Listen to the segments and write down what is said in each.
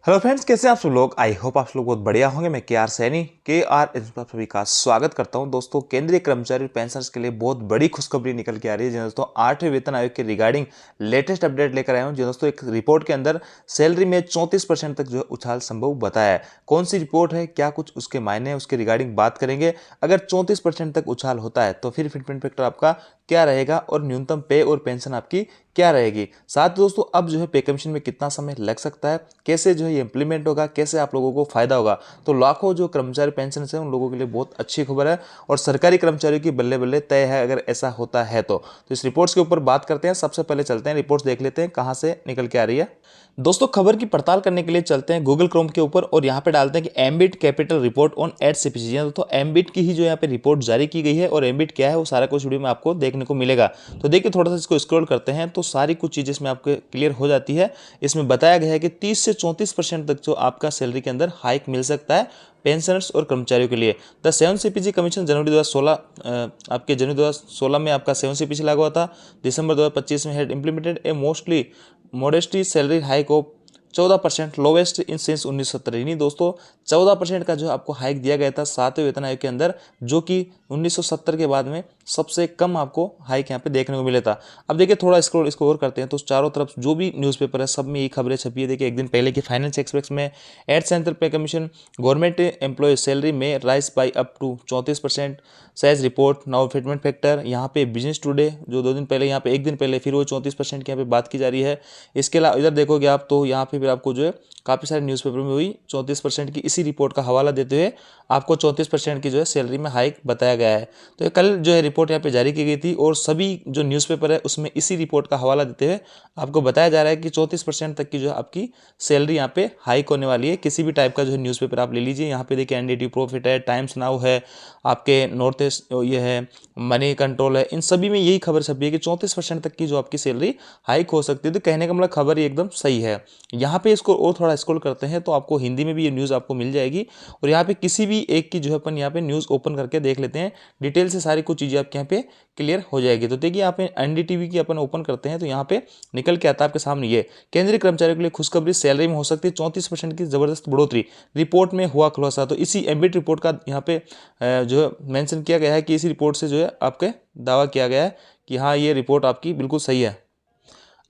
Hello friends, कैसे हैं आप सब लोग। आई होप आप सब लोग बहुत बढ़िया होंगे। मैं के आर सैनी आप सभी का स्वागत करता हूं। दोस्तों, केंद्रीय कर्मचारी पेंशनर्स के लिए बहुत बड़ी खुशखबरी निकल के आ रही है। जी दोस्तों, 8वें वेतन आयोग के रिगार्डिंग लेटेस्ट अपडेट लेकर आया हूं। जी दोस्तों, एक रिपोर्ट के अंदर सैलरी में 34% तक जो है उछाल संभव बताया है। कौन सी रिपोर्ट है, क्या कुछ उसके मायने है, उसके रिगार्डिंग बात करेंगे। अगर 34% तक उछाल होता है तो फिर फिटमेंट फैक्टर आपका क्या रहेगा और न्यूनतम पे और पेंशन आपकी क्या रहेगी। साथ ही दोस्तों, अब जो है पे कमीशन में कितना समय लग सकता है, कैसे जो है ये इंप्लीमेंट होगा, कैसे आप लोगों को फायदा होगा। तो लाखों जो कर्मचारी पेंशन है उन लोगों के लिए बहुत अच्छी खबर है और सरकारी कर्मचारियों की बल्ले बल्ले तय है अगर ऐसा होता है तो इस रिपोर्ट्स के ऊपर बात करते हैं। सबसे पहले चलते हैं रिपोर्ट्स देख लेते हैं कहां से निकल के आ रही है। दोस्तों, खबर की पड़ताल करने के लिए चलते हैं गूगल क्रोम के ऊपर और यहाँ पे डालते हैं कि एम्बिट कैपिटल रिपोर्ट ऑन एचसीपीसी। दोस्तों, एम्बिट की ही जो यहाँ पे रिपोर्ट जारी की गई है और एम्बिट क्या है वो सारा कुछ वीडियो में आपको देखने को मिलेगा। तो देखिए, थोड़ा सा इसको स्क्रॉल करते हैं तो सारी कुछ चीज़ें इसमें आपको क्लियर हो जाती है। इसमें बताया गया है कि 30 से 34% तक जो आपका सैलरी के अंदर हाइक मिल सकता है पेंशनर्स और कर्मचारियों के लिए। द 7 सीपीसी कमीशन जनवरी 2016 आपके जनवरी 2016 में आपका 7 सीपीसी लागू हुआ था। दिसंबर 2025 में had implemented A mostly modesty salary hike of 14% lowest in since 1970। यानी दोस्तों 14% का जो आपको हाइक दिया गया था 7वें वेतन आयोग के अंदर, जो कि 1970 के बाद में सबसे कम आपको हाइक यहाँ पे देखने को मिला था। अब देखिए, थोड़ा स्क्रॉल इसको और करते हैं तो चारों तरफ जो भी न्यूज़पेपर है सब में ये खबरें छपी है। देखिए, एक दिन पहले की फाइनेंस एक्सप्रेस में eighth central pay commission government employee salary में raise by up to 34% says report now fitment factor. यहाँ पे बिजनेस टुडे जो 2 दिन पहले, यहाँ पे एक दिन पहले फिर वो 34% की यहाँ पे बात की जा रही है। इसके अलावा इधर देखोगे आप तो यहाँ पे फिर आपको जो है काफ़ी सारे न्यूज़पेपर में हुई 34% की इसी रिपोर्ट का हवाला देते हुए आपको 34% की जो है सैलरी में हाइक बताया गया है। तो ये कल जो है रिपोर्ट यहाँ पे जारी की गई थी और सभी जो न्यूज़पेपर है उसमें इसी रिपोर्ट का हवाला देते हुए आपको बताया जा रहा है कि 34% तक की जो है आपकी सैलरी यहाँ पे हाइक होने वाली है। किसी भी टाइप का जो है न्यूज़पेपर आप ले लीजिए, यहाँ पे देखिए एनडीटी प्रॉफिट है, टाइम्स नाउ है, आपके नॉर्थ ईस्ट ये है, मनी कंट्रोल है, इन सभी में यही खबर छपी है कि 34% तक की जो आपकी सैलरी हाइक हो सकती है। तो कहने का मतलब खबर ये एकदम सही है। यहाँ पे इसको और थोड़ा स्क्रॉल करते हैं तो आपको हिंदी में भी ये न्यूज़ आपको मिल जाएगी और यहाँ पे किसी भी एक की जो है अपन यहाँ पे न्यूज़ ओपन करके देख लेते हैं। डिटेल से सारी कुछ चीज़ें आपके यहाँ पे क्लियर हो जाएगी। तो देखिए, यहाँ पे एनडीटीवी की अपन ओपन करते हैं तो यहाँ पे निकल के आता है आपके सामने ये केंद्रीय कर्मचारियों के लिए खुशखबरी, सैलरी में हो सकती है 34% की जबरदस्त बढ़ोतरी, रिपोर्ट में हुआ खुलासा। तो इसी एम्बिट रिपोर्ट का यहाँ पे जो है मेंशन किया गया है कि इसी रिपोर्ट से जो है आपके दावा किया गया है कि हाँ, ये रिपोर्ट आपकी बिल्कुल सही है।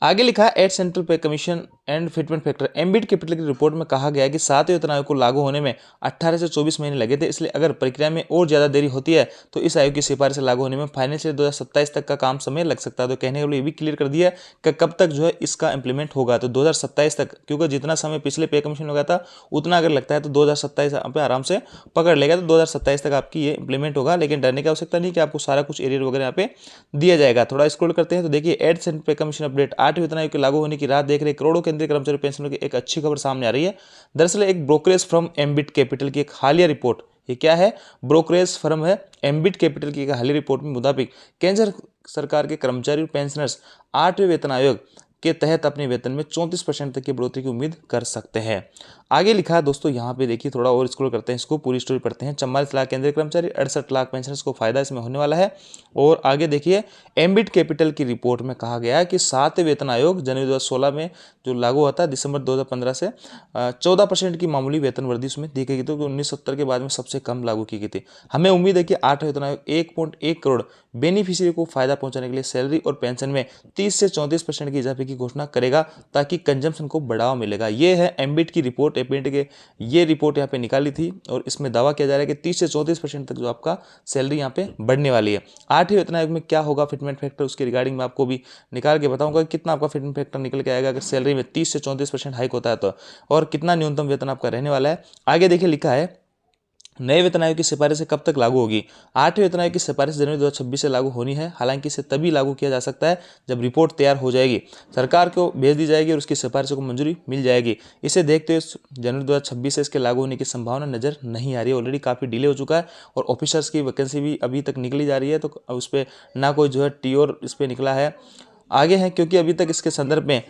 आगे लिखा है eight central pay commission and fitment factor ambit capital की रिपोर्ट में कहा गया है कि 7वें वेतन आयोग को लागू होने में 18 से 24 महीने लगे थे। इसलिए अगर प्रक्रिया में और ज्यादा देरी होती है तो इस आयोग की सिफारिश से लागू होने में फाइनेंशियल 2027 तक का काम समय लग सकता है। तो कहने के लिए ये भी क्लियर कर दिया है कि कब तक जो है इसका इंप्लीमेंट होगा। तो 2027 तक, क्योंकि जितना समय पिछले पे कमीशन हो गया था उतना अगर लगता है तो 2027 पे आराम से पकड़ लेगा। तो 2027 तक आपकी ये इंप्लीमेंट होगा, लेकिन डरने की आवश्यकता नहीं कि आपको सारा कुछ एरियर वगैरह यहाँ पे दिया जाएगा। थोड़ा स्क्रॉल करते हैं तो देखिए, eight central pay commission update 8वें वेतन आयोग के लागू होने की राह देख रहे करोड़ों केंद्रीय कर्मचारी पेंशनरों की एक अच्छी खबर सामने आ रही है। दरअसल एक ब्रोकरेज फर्म एम्बिट कैपिटल की एक हालिया रिपोर्ट, ये क्या है, ब्रोकरेज फर्म है एम्बिट कैपिटल की एक हालिया रिपोर्ट में मुताबिक केंद्र सरकार के कर्मचारी पेंशनर्स 8वें वेतन आयोग के तहत अपने वेतन में 34% तक की बढ़ोतरी की उम्मीद कर सकते हैं। आगे लिखा है दोस्तों, यहाँ पे देखिए, थोड़ा और स्क्रॉल करते हैं, इसको पूरी स्टोरी पढ़ते हैं। 44 लाख केंद्रीय कर्मचारी, 68 लाख पेंशनर्स को फायदा इसमें होने वाला है। और आगे देखिए, एम्बिट कैपिटल की रिपोर्ट में कहा गया है कि 7वें वेतन आयोग जनवरी 2016 में जो लागू हुआ था, दिसंबर 2015 से 14% की मामूली वेतन वृद्धि उसमें दी गई थी, तो 1970 के बाद में सबसे कम लागू की गई थी। हमें उम्मीद है कि 8वें वेतन आयोग 1.1 करोड़ बेनिफिशियरी को फायदा पहुंचाने के लिए सैलरी और पेंशन में 30 से 34% की इजाफे की घोषणा करेगा ताकि कंजम्पशन को बढ़ावा मिलेगा। ये है एम्बिट की रिपोर्ट, एम्बिट के ये रिपोर्ट यहाँ पे निकाली थी और इसमें दावा किया जा रहा है कि 30 से 34% तक जो आपका सैलरी यहाँ पे बढ़ने वाली है। 8वें वेतन आयोग में क्या होगा फिटमेंट फैक्टर, उसके रिगार्डिंग मैं आपको भी निकाल के बताऊंगा कितना आपका फिटमेंट फैक्टर निकल के आएगा अगर सैलरी में 30 से 34% हाइक होता है तो, और कितना न्यूनतम वेतन आपका रहने वाला है। आगे देखिए, लिखा है नए वेतन आयोग की सिफारिश से कब तक लागू होगी। 8वें वेतन आयोग की सिफारिश जनवरी 2026 से लागू होनी है। हालांकि इसे तभी लागू किया जा सकता है जब रिपोर्ट तैयार हो जाएगी, सरकार को भेज दी जाएगी और उसकी सिफारिशों को मंजूरी मिल जाएगी। इसे देखते हुए जनवरी 2026 से इसके लागू होने की संभावना नजर नहीं आ रही है। ऑलरेडी काफ़ी डिले हो चुका है और ऑफिसर्स की वैकेंसी भी अभी तक निकली जा रही है, तो उस पर ना कोई जो है टी और इस पर निकला है आगे है, क्योंकि अभी तक इसके संदर्भ में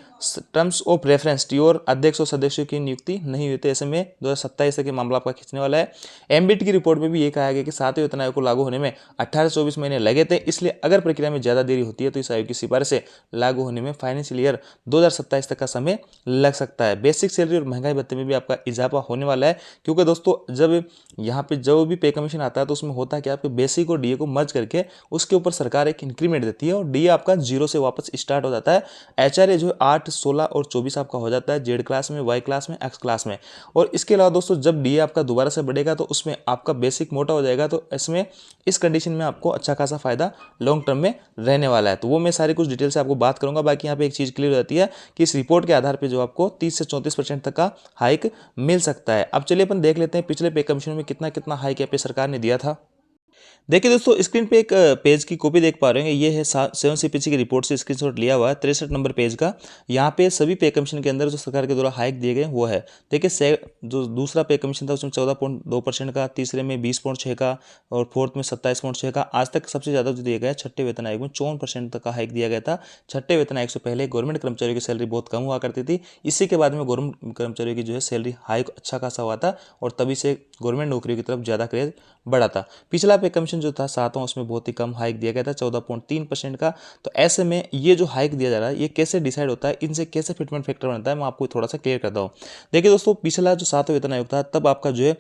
टर्म्स ऑफ रेफरेंस टी और अध्यक्ष और सदस्यों की नियुक्ति नहीं हुई थी। ऐसे में 2027 तक ये मामला आपका खींचने वाला है। एमबीटी की रिपोर्ट में भी ये कहा गया कि 7वें वेतन आयोग को लागू होने में 18 से 24 महीने लगे थे, इसलिए अगर प्रक्रिया में ज़्यादा देरी होती है तो इस आयोग की सिफारिश से लागू होने में फाइनेंशियल ईयर 2027 तक का समय लग सकता है। बेसिक सैलरी और महंगाई भत्ते में भी आपका इजाफा होने वाला है, क्योंकि दोस्तों जब यहाँ पे जो भी पे कमीशन आता है तो उसमें होता है कि आपके बेसिक और डीए को मर्ज करके उसके ऊपर सरकार एक इंक्रीमेंट देती है और डीए आपका 0 से वापस स्टार्ट हो जाता है। एचआरए जो 8, 16 और 24 आपका हो जाता है जेड क्लास में, वाई क्लास में, एक्स क्लास में। और इसके अलावा दोस्तों जब डीए आपका दोबारा से बढ़ेगा तो उसमें आपका बेसिक मोटा हो जाएगा, तो इसमें इस कंडीशन में आपको अच्छा खासा फायदा लॉन्ग टर्म में रहने वाला है। तो वो मैं सारी कुछ डिटेल से आपको बात करूंगा। बाकी यहाँ पे एक चीज़ क्लियर हो जाती है कि इस रिपोर्ट के आधार पर जो आपको 30 से 34% तक का हाइक मिल सकता है। अब चलिए अपन देख लेते हैं पिछले पे कमीशन में कितना कितना हाइक यहाँ पे सरकार ने दिया था। देखिए दोस्तों स्क्रीन पे एक पेज की कॉपी देख पा रहे हैं, ये है 7 सीपीसी की रिपोर्ट से स्क्रीनशॉट लिया हुआ है 63 नंबर पेज का। यहाँ पे सभी पे कमीशन के अंदर जो सरकार के द्वारा हाइक दिए गए वो है। देखिए जो दूसरा पे कमीशन था उसमें 14.2% का, तीसरे में 20.6 का और फोर्थ में 27.6 का। आज तक सबसे ज़्यादा जो दिया गया है छठे वेतन आयोग में 54% तक का हाइक दिया गया था। छठे वेतन आयोग से पहले गवर्नमेंट कर्मचारियों की सैलरी बहुत कम हुआ करती थी, इसी के बाद में गवर्नमेंट कर्मचारियों की जो है सैलरी हाइक अच्छा खासा हुआ था और तभी से गवर्नमेंट नौकरियों की तरफ ज़्यादा क्रेज बढ़ा था। पिछला पे कमीशन जो था 7वां उसमें बहुत ही कम हाइक दिया गया था 14.3% का। तो ऐसे में ये जो हाइक दिया जा रहा है ये कैसे डिसाइड होता है, इनसे कैसे फिटमेंट फैक्टर बनता है, मैं आपको थोड़ा सा क्लियर करता हूँ। देखिए दोस्तों पिछला जो 7वां वेतन आयोग था तब आपका जो है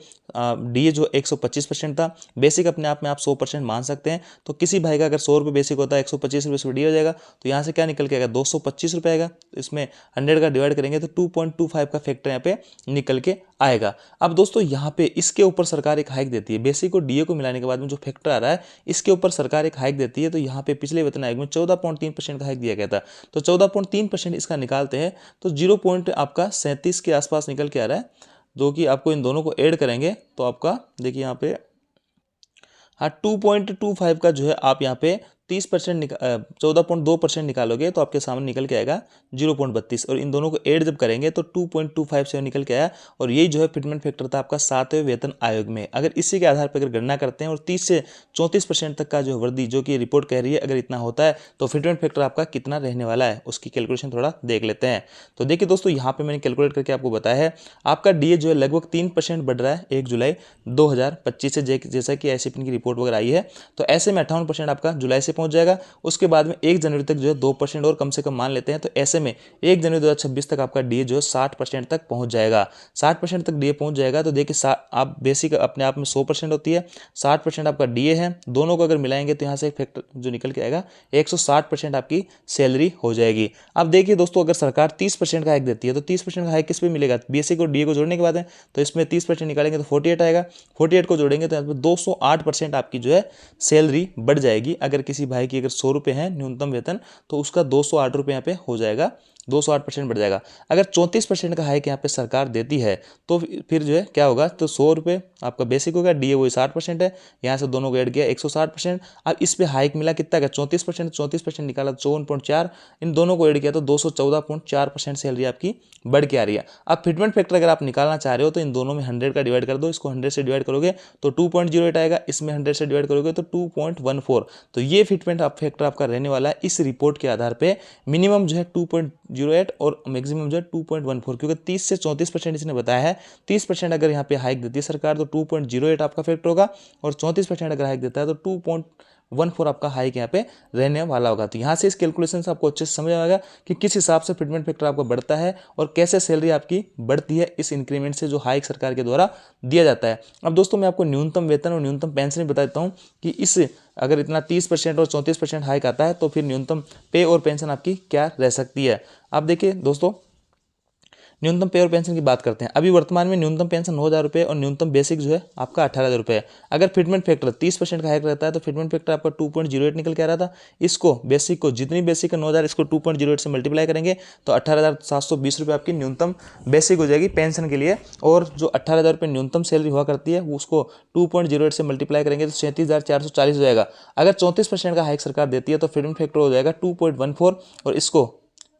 डीए जो 125% था, बेसिक अपने आप में आप 100% मान सकते हैं। तो किसी भाई का अगर 100 रुपये बेसिक होता है 125 रुपये से डी हो जाएगा, तो यहाँ से क्या निकल के आएगा 225 रुपये आएगा। तो इसमें 100 का डिवाइड करेंगे तो 2.25 का फैक्टर यहाँ पे निकल के आएगा। अब दोस्तों यहाँ पे इसके ऊपर सरकार एक हाइक देती है, बेसिक और डीए को मिलाने के बाद में जो फैक्टर आ रहा है इसके ऊपर सरकार एक हाइक देती है। तो यहाँ पे पिछले वेतन आयोग में 14.3% का हाइक दिया गया था, तो 14.3% इसका निकालते हैं तो 0.37 के आसपास निकल के आ रहा है, जो कि आपको इन दोनों को ऐड करेंगे तो आपका देखिए यहाँ पे हाँ 2.25 का जो है आप यहाँ पे 30% 14.2% निकालोगे तो आपके सामने निकल के आएगा 0.32 और इन दोनों को ऐड जब करेंगे तो 2.25 से निकल के आया। और यही जो है फिटमेंट फैक्टर था आपका 7वें वेतन आयोग में। अगर इसी के आधार पर अगर गणना करते हैं और 30 से 34% तक का जो वृद्धि जो कि रिपोर्ट कह रही है अगर इतना होता है तो फिटमेंट फैक्टर आपका कितना रहने वाला है उसकी कैलकुलेशन थोड़ा देख लेते हैं। तो देखिए दोस्तों यहाँ पे मैंने कैलकुलेट करके आपको बताया है आपका डीए जो है लगभग 3% बढ़ रहा है 1 जुलाई 2025 से, जैसा कि आईसीपी की रिपोर्ट वगैरह आई है। तो ऐसे में 58% आपका जुलाई से पहुंच जाएगा। उसके बाद में 1 जनवरी तक जो है 2% और कम से कम मान लेते हैं, तो ऐसे में 1 जनवरी 2026 तक आपका डीए जो है 60% तक पहुंच जाएगा। 60% तक डीए पहुंच जाएगा तो देखिए आप बेसिक अपने आप में 100% होती है, 60% आपका डीए है, दोनों को अगर मिलाएंगे तो यहाँ से एक फैक्टर जो निकल के आएगा 160% आपकी सैलरी हो जाएगी। अब देखिए दोस्तों अगर सरकार 30% का हाइक देती है तो 30% का हाइक किस पे मिलेगा, बेसिक और डीए को जोड़ने के बाद है, तो इसमें 30% निकालेंगे तो 48 आएगा, 48 को जोड़ेंगे तो यहाँ पे 208% आपकी जो है सैलरी बढ़ जाएगी। अगर किसी भाई की अगर 100 रुपये है न्यूनतम वेतन तो उसका 208 रुपये यहाँ पे हो जाएगा, 208% बढ़ जाएगा। अगर 34% का हाइक यहाँ पे सरकार देती है तो फिर जो है क्या होगा, तो 100 रुपये आपका बेसिक होगा, डीए वही 60% है, यहाँ से दोनों को ऐड किया 160%। अब इस पे हाइक मिला कितना का 34%, 34% निकाला 54.4, इन दोनों को ऐड किया तो 214.4% सैलरी आपकी बढ़ के आ रही है। अब फिटमेंट फैक्टर अगर आप निकालना चाह रहे हो तो इन दोनों में 100 का डिवाइड कर दो, इसको 100 से डिवाइड करोगे तो 2.08 आएगा, इसमें 100 से डिवाइड करोगे तो 2.14। तो ये फिटमेंट फैक्टर आपका रहने वाला है इस रिपोर्ट के आधार पे। मिनिमम जो है 2.08 और मैक्सिमम जो है 2.14, क्योंकि 30 से 34% इसने बताया है। 30% अगर यहाँ पे हाइक देती है सरकार तो 2.08 आपका फैक्टर होगा और 34% अगर हाइक देता है तो 2.14 आपका हाइक यहाँ पे रहने वाला होगा। तो यहाँ से इस कैलकुलेशन से आपको अच्छे से समझ आएगा कि किस हिसाब से फिटमेंट फैक्टर आपका बढ़ता है और कैसे सैलरी आपकी बढ़ती है इस इंक्रीमेंट से जो हाइक सरकार के द्वारा दिया जाता है। अब दोस्तों मैं आपको न्यूनतम वेतन और न्यूनतम पेंशन बता देता हूँ कि इस अगर इतना 30% और 34% हाइक आता है तो फिर न्यूनतम पे और पेंशन आपकी क्या रह सकती है। आप देखिए दोस्तों न्यूनतम पे और पेंशन की बात करते हैं। अभी वर्तमान में न्यूनतम पेंशन 9,000 रुपये और न्यूनतम बेसिक जो है आपका 18,000 रुपये है। अगर फिटमेंट फैक्टर 30% का हाइक रहता है तो फिटमेंट फैक्टर आपका 2.08 निकल के आ रहा था। इसको बेसिक को जितनी बेसिक है 9,000 इसको 2.08 से मल्टीप्लाई करेंगे तो 18,720 रुपये आपकी न्यूनतम बेसिक हो जाएगी पेंशन के लिए। और जो 18,000 रुपये न्यूनतम सैलरी हुआ करती है वो उसको 2.08 से मल्टीप्लाई करेंगे तो 37,440 हो जाएगा। अगर 34% का हाइक सरकार देती है तो फिटमेंट फैक्टर हो जाएगा 2.14 और इसको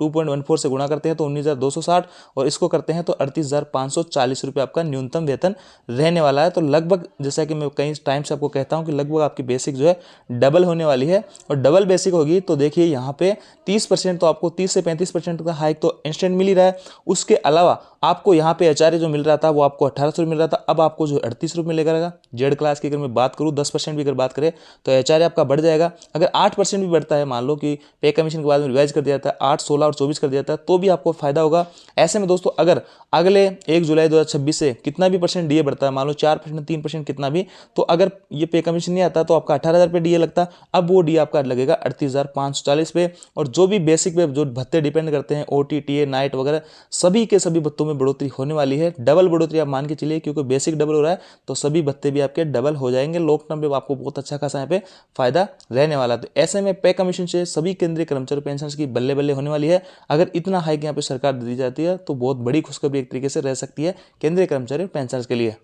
2.14 से गुणा करते हैं तो 19,260 और इसको करते हैं तो 38,540 रुपये आपका न्यूनतम वेतन रहने वाला है। तो लगभग जैसा कि मैं कई टाइम से आपको कहता हूं कि लगभग आपकी बेसिक जो है डबल होने वाली है। और डबल बेसिक होगी तो देखिए यहाँ पे 30% तो आपको 30 से 35% का हाइक तो इंस्टेंट मिल ही रहा है। उसके अलावा आपको यहाँ पे एचआरए जो मिल रहा था वो आपको 1800 मिल रहा था, अब आपको जो 38 रुपये मिलेगा। जेड क्लास की अगर मैं बात करूँ 10% भी अगर बात करें तो एचआरए आपका बढ़ जाएगा। अगर 8% भी बढ़ता है, मान लो कि पे कमीशन के बाद में रिवाइज कर दिया था 8, 16 और 24 कर दिया था तो भी आपको फायदा होगा। ऐसे में दोस्तों अगर अगले 1 जुलाई 2026 से कितना भी परसेंट डीए बढ़ता है, मान लो 4%, 3% कितना भी, तो अगर ये पे कमीशन नहीं आता तो आपका 18,000 पे डीए लगता, अब वो डीए आपका लगेगा 38,540 पे। और जो भी बेसिक पे जो भत्ते डिपेंड करते हैं ओटी, टीए, नाइट वगैरह सभी के सभी भत्तों में बढ़ोतरी होने वाली है। डबल बढ़ोतरी आप मान के चलिए, क्योंकि बेसिक डबल हो रहा है तो सभी भत्ते भी आपके डबल हो जाएंगे। लॉन्ग टर्म में आपको बहुत अच्छा खासा यहाँ पे फायदा रहने वाला है। तो ऐसे में पे कमीशन से सभी केंद्रीय कर्मचारी पेंशन की बल्ले बल्ले होने वाली है। अगर इतना हाइक यहाँ पे सरकार दी जाती है तो बहुत बड़ी खुशखबरी एक तरीके से रह सकती है केंद्रीय कर्मचारी पेंशन के लिए।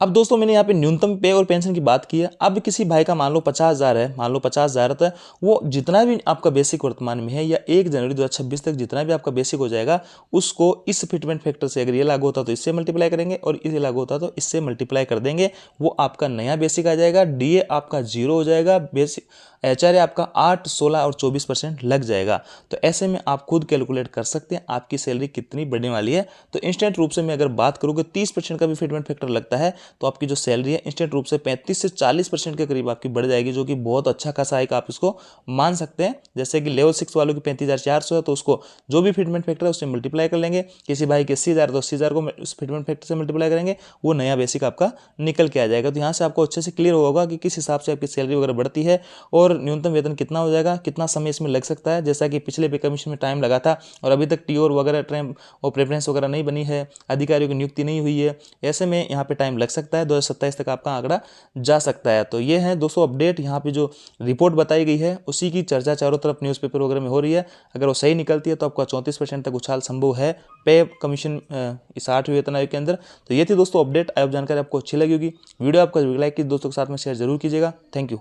अब दोस्तों मैंने यहाँ पे न्यूनतम पे और पेंशन की बात की है। अब किसी भाई का मान लो 50,000 है, मान लो 50,000 है, वो जितना भी आपका बेसिक वर्तमान में है या 1 जनवरी 2026 तक जितना भी आपका बेसिक हो जाएगा उसको इस फिटमेंट फैक्टर से, अगर ये लागू होता तो इससे मल्टीप्लाई करेंगे और इसे लागू होता तो इससे मल्टीप्लाई कर देंगे, वो आपका नया बेसिक आ जाएगा। डीए आपका 0 हो जाएगा, बेसिक एचआरए आपका 8, 16 और 24% लग जाएगा। तो ऐसे में आप खुद कैलकुलेट कर सकते हैं आपकी सैलरी कितनी बढ़ने वाली है। तो इंस्टेंट रूप से मैं अगर बात करूँ कि 30% का भी फिटमेंट फैक्टर लगता है तो आपकी जो सैलरी है इंस्टेंट रूप से 35 से 40% के करीब आपकी बढ़ जाएगी, जो कि बहुत अच्छा खासा हाइक आप इसको मान सकते हैं। जैसे कि लेवल 6 वालों की 35,400 है तो उसको जो भी फिटमेंट फैक्टर है उससे मल्टीप्लाई कर लेंगे। किसी भाई के 80,000 तो 80,000 को उस फिटमेंट फैक्टर से मल्टीप्लाई करेंगे, वो नया बेसिक आपका निकल के आ जाएगा। तो यहाँ से आपको अच्छे से क्लियर होगा कि किस हिसाब से आपकी सैलरी वगैरह बढ़ती है और न्यूनतम वेतन कितना हो जाएगा, कितना समय इसमें लग सकता है। जैसा कि पिछले पे कमीशन में टाइम लगा था और अभी तक टीओर वगैरह ट्रेम और प्रेफरेंस वगैरह नहीं बनी है, अधिकारियों की नियुक्ति नहीं हुई है, ऐसे में यहाँ पे टाइम लग सकता है। 2027 तक आपका आंकड़ा जा सकता है। तो ये है दोस्तों अपडेट। यहाँ पे जो रिपोर्ट बताई गई है उसी की चर्चा चारों तरफ न्यूज़पेपर वगैरह में हो रही है। अगर वो सही निकलती है तो आपका 34% तक उछाल संभव है पे कमीशन इस 8वें वेतन आयोग के अंदर। तो ये थी दोस्तों अपडेट। आप जानकारी आपको अच्छी लगी होगी, वीडियो आपका लाइक की दोस्तों के साथ में शेयर जरूर कीजिएगा। Thank you.